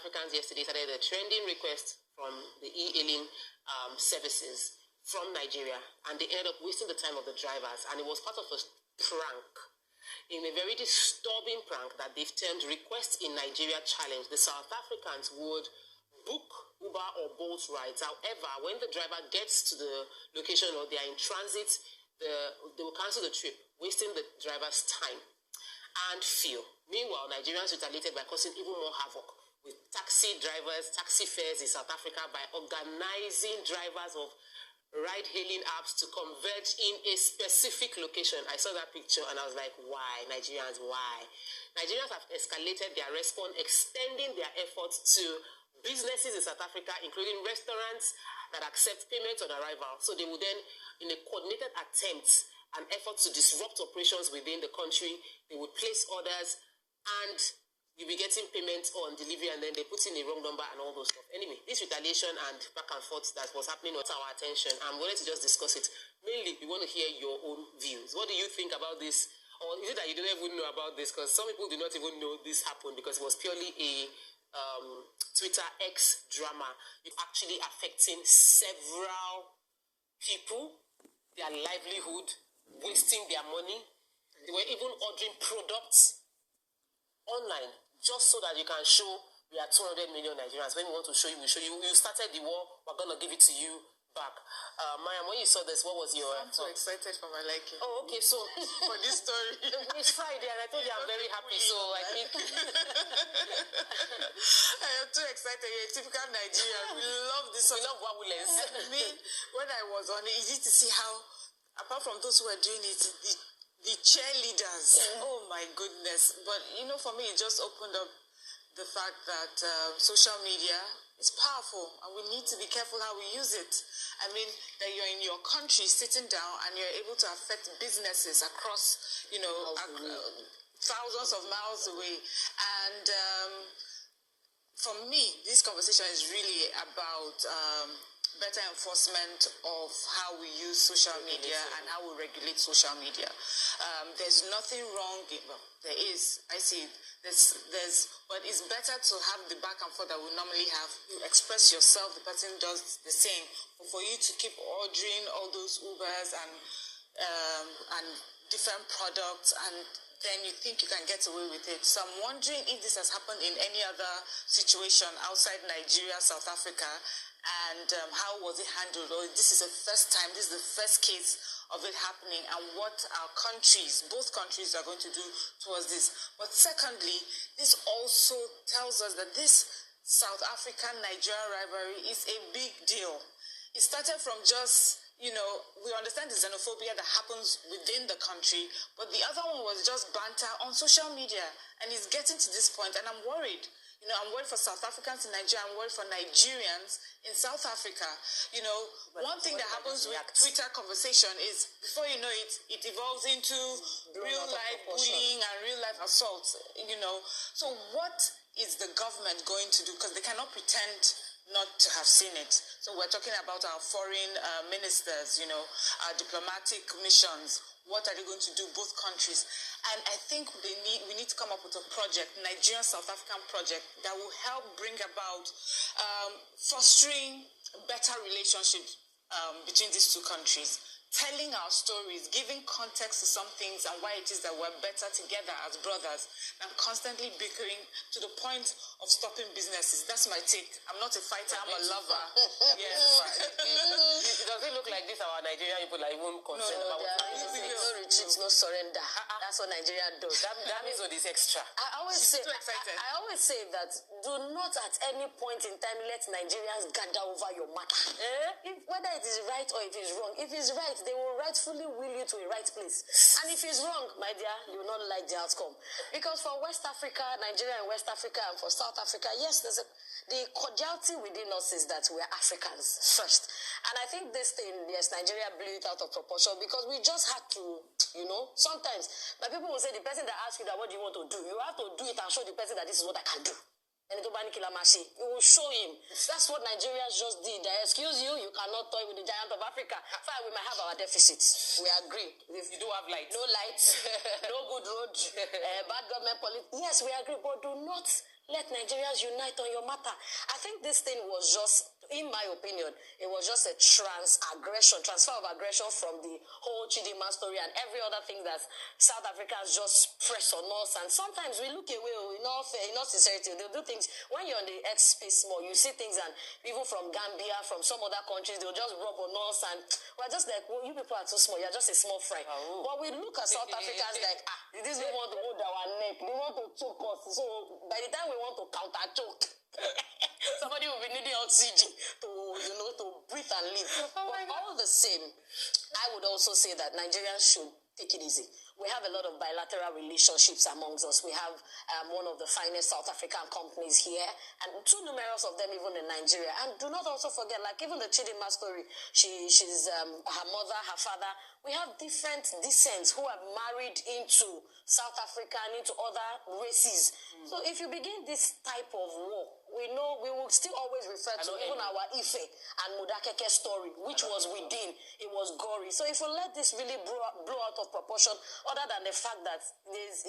Africans yesterday started a trending request from the e-hailing services from Nigeria, and they ended up wasting the time of the drivers, and it was part of a prank, in a very disturbing prank that they've termed Request in Nigeria Challenge. The South Africans would book Uber or Bolt rides. However, when the driver gets to the location or they are in transit, they will cancel the trip, wasting the driver's time and fuel. Meanwhile, Nigerians retaliated by causing even more havoc with taxi drivers, taxi fares in South Africa by organizing drivers of ride-hailing apps to converge in a specific location. I saw that picture and I was like, why? Nigerians, why? Nigerians have escalated their response, extending their efforts to businesses in South Africa, including restaurants that accept payments on arrival. So they will then, in a coordinated attempt and effort to disrupt operations within the country, they would place orders and you'll be getting payment on delivery, and then they put in the wrong number and all those stuff. Anyway, this retaliation and back and forth that was happening got our attention. I'm going to just discuss it. Mainly, we want to hear your own views. What do you think about this? Or is it that you don't even know about this? Because some people do not even know this happened because it was purely a Twitter X drama. It's actually affecting several people, their livelihood, wasting their money. They were even ordering products online just so that you can show we are 200 million Nigerians. When we want to show you, we show you. You started the war, we're going to give it to you back. Maya, when you saw this, what was your... I'm so excited for my liking. Oh, okay, so... for this story. It's Friday and I told you I'm very happy, so I think... I am too excited. You're a typical Nigerian. We love this. We love wawulens. I mean, when I was on it, it's easy to see how, apart from those who are doing it, the cheerleaders, oh my goodness. But, you know, for me, it just opened up the fact that social media is powerful and we need to be careful how we use it. I mean, that you're in your country sitting down and you're able to affect businesses across, you know, thousands of miles away. And for me, this conversation is really about better enforcement of how we use social media and how we regulate social media. There's nothing wrong. Well, there is. I see. But it's better to have the back and forth that we normally have. You express yourself. The person does the same. But for you to keep ordering all those Ubers and different products, and then you think you can get away with it. So I'm wondering if this has happened in any other situation outside Nigeria, South Africa. And how was it handled? Or this is the first time, this is the first case of it happening, and what our countries, both countries, are going to do towards this. But secondly, this also tells us that this South African-Nigerian rivalry is a big deal. It started from just, you know, we understand the xenophobia that happens within the country, but the other one was just banter on social media, and it's getting to this point, and I'm worried. You know, I'm worried for South Africans in Nigeria. I'm worried for Nigerians in South Africa. You know, one thing that happens with Twitter conversation is, before you know it, it evolves into real-life bullying and real-life assault, you know. So what is the government going to do? Because they cannot pretend not to have seen it. So we're talking about our foreign ministers, you know, our diplomatic missions. What are they going to do, both countries? And I think we need to come up with a project, Nigerian-South African project, that will help bring about fostering better relationships between these two countries, telling our stories, giving context to some things and why it is that we're better together as brothers than constantly bickering to the point of stopping businesses. That's my take. I'm not a fighter, I'm a lover. Yes. Does it look like this, our Nigerian people are even concerned about what no retreat, no surrender. That's what Nigeria does. That means what is extra. I always say that do not at any point in time let Nigerians gather over your matter. Whether it is right or it is wrong. If it's right, they will rightfully will you to a right place. And if it's wrong, my dear, you will not like the outcome. Because for West Africa, Nigeria and West Africa, and for South Africa, yes, the cordiality within us is that we're Africans first. And I think this thing, yes, Nigeria blew it out of proportion because we just had to, you know, sometimes. But people will say the person that asks you that, what do you want to do? You have to do it and show the person that this is what I can do. And you will show him. That's what Nigerians just did. Excuse you, you cannot toy with the giant of Africa. Fine, we might have our deficits. We agree. You do have lights. No lights, no good road, bad government policy. Yes, we agree, but do not let Nigerians unite on your matter. I think this thing was just, in my opinion, it was just a transfer of aggression from the whole Chidinma story and every other thing that South Africans just press on us. And sometimes we look away, in all sincerity, they'll do things, when you're on the X space more, you see things, and people from Gambia, from some other countries, they'll just rub on us, and we're just like, well, you people are too small, you're just a small fry. Oh. But we look at South Africans like, these people want to hold our neck, they want to choke us. So by the time we want to counter choke, somebody will be needing oxygen to breathe and live. But all the same, I would also say that Nigerians should take it easy. We have a lot of bilateral relationships amongst us. We have one of the finest South African companies here, and too numerous of them even in Nigeria. And do not also forget, like even the Chidinma story, she's her mother, her father. We have different descents who have married into South Africa and into other races. So if you begin this type of war, we know we will still always refer to even our Ife and Mudakeke story, which was within. It was gory. So if we let this really blow out of proportion, other than the fact that this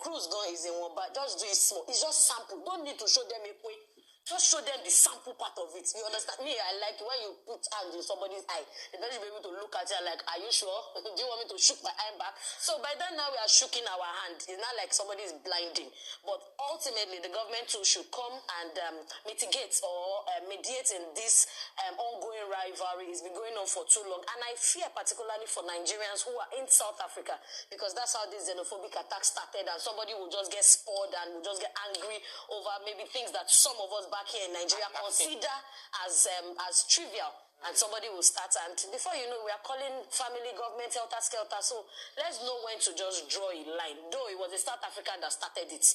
cruise gun is in one, but just do it small. It's just sample. Don't need to show them a point. Just show them the sample part of it. You understand? Me, I like when you put hand in somebody's eye. The person will be able to look at you like, are you sure? Do you want me to shook my eye back? So by then now we are shooking our hand. It's not like somebody is blinding. But ultimately, the government too should come and mitigate or mediate in this ongoing rivalry. It's been going on for too long. And I fear particularly for Nigerians who are in South Africa, because that's how this xenophobic attack started, and somebody will just get spoiled and will just get angry over maybe things that some of us back here in Nigeria consider as trivial, and somebody will start, and before you know, we are calling family, government, helter skelter. So let's know when to just draw a line. Though it was a South African that started it,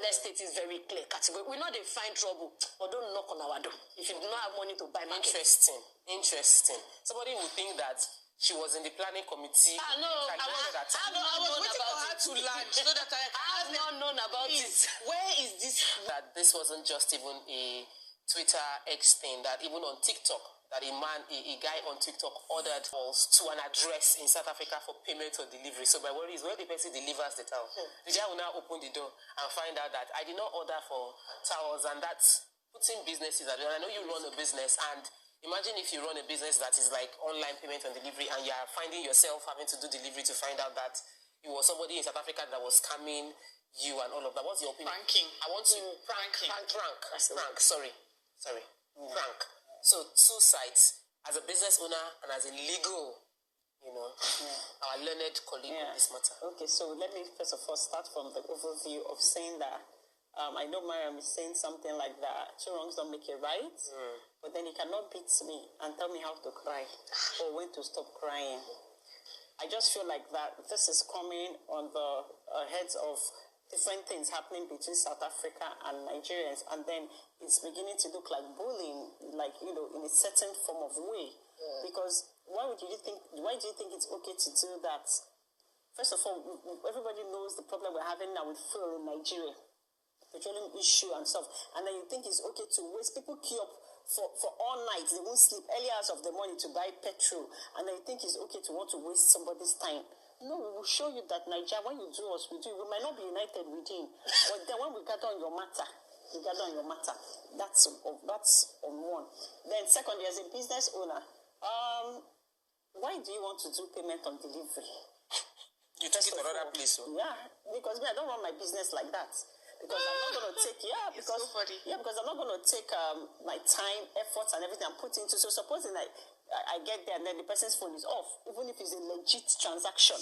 let's state it very clear category. We're not, they find trouble, but don't knock on our door if you do not have money to buy market. Interesting. Somebody would think that she was in the planning committee. I was waiting for her to land so that I have not known about it. Where is this? That this wasn't just even a Twitter X thing, that even on TikTok, that a guy on TikTok ordered calls to an address in South Africa for payment or delivery. So my worry is when the person delivers the towel, the guy will now open the door and find out that I did not order for towels, and that's putting businesses at risk. I know you run a business, and imagine if you run a business that is like online payment and delivery, and you are finding yourself having to do delivery to find out that it was somebody in South Africa that was scamming you and all of that. What's your opinion? Pranking. I want to prank. Sorry. Prank. So two sides, as a business owner and as a legal, our learned colleague on this matter. Okay, so let me first of all start from the overview of saying that I know Mariam is saying something like that. Two wrongs don't make it right, but then he cannot beat me and tell me how to cry or when to stop crying. I just feel like that this is coming on the heads of different things happening between South Africa and Nigerians, and then it's beginning to look like bullying, like, in a certain form of way. Because why do you think it's okay to do that? First of all, everybody knows the problem we're having now with fuel in Nigeria, petroleum issue and stuff, and then you think it's okay to waste. People queue up for all night, they won't sleep early hours of the morning to buy petrol, and then you think it's okay to want to waste somebody's time. No, we will show you that Nigeria, when you do us, we do. We might not be united within, but then when we gather on your matter, we gather on your matter. That's on one. Then secondly, as a business owner, why do you want to do payment on delivery? You take it another place, so. Yeah, because I don't run my business like that. Because I'm not going to take, because I'm not going to take my time, efforts, and everything and put into. So supposing I get there and then the person's phone is off, even if it's a legit transaction.